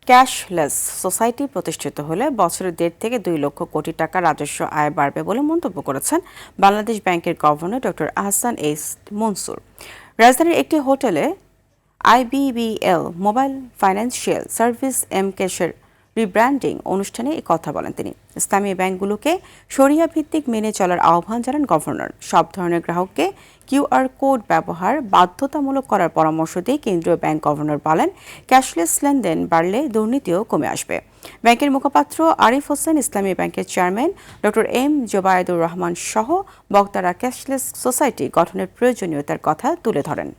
Cashless society প্রতিষ্ঠিত হলে বছরে 1.5 থেকে 2 লক্ষ কোটি টাকা রাজস্ব আয় বাড়বে বলে মন্তব্য করেছেন বাংলাদেশ ব্যাংকের governor doctor Ahsan H Mansur. রাজধানীর একটি হোটেলে আইবিবিএল মোবাইল ফাইন্যান্সিয়াল সার্ভিস এমক্যাশের রিব্র্যান্ডিং অনুষ্ঠানে এই কথা বলেন তিনি। ইসলামী ব্যাংকগুলোকে শরিয়া ভিত্তিক মেনে চলার আহ্বান জানান গভর্নর। সব ধরনের গ্রাহককে কিউআর কোড ব্যবহার বাধ্যতামূলক করার পরামর্শ দিয়ে কেন্দ্রীয় ব্যাংক গভর্নর বলেন, ক্যাশলেস লেনদেন বাড়লে দুর্নীতিও কমে আসবে। ব্যাংকের মুখপাত্র আরিফ হোসেন, ইসলামী ব্যাংকের চেয়ারম্যান ডক্টর এম জোবায়েদুর রহমান সহ বক্তারা ক্যাশলেস সোসাইটি গঠনের প্রয়োজনীয়তার কথা তুলে ধরেন।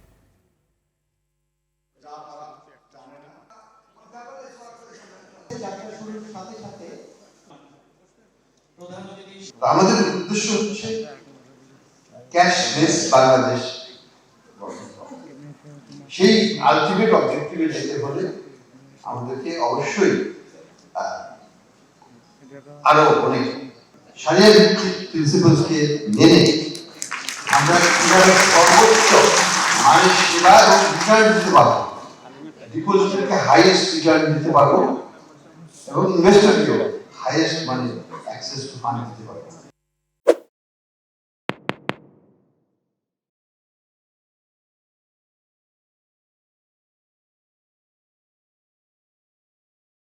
আমাদের উদ্দেশ্য হচ্ছে ক্যাশলেস বাংলাদেশ। সেই আলটিমেট অবজেক্টিভে যেতে হলে আমাদেরকে অবশ্যই আরো অনেক শরিয়া ভিত্তিক প্রিন্সিপালসকে মেনে আমরা কিভাবে সর্বোচ্চ মানের সেবা এবং রিটার্ন দিতে পারবো, ডিপোজিটরকে হাইয়েস্ট রিটার্ন দিতে পারবো এবং ইনভেস্টরকেও হাইয়েস্ট মানে অ্যাক্সেস টু ফান্ড দিতে পারবো।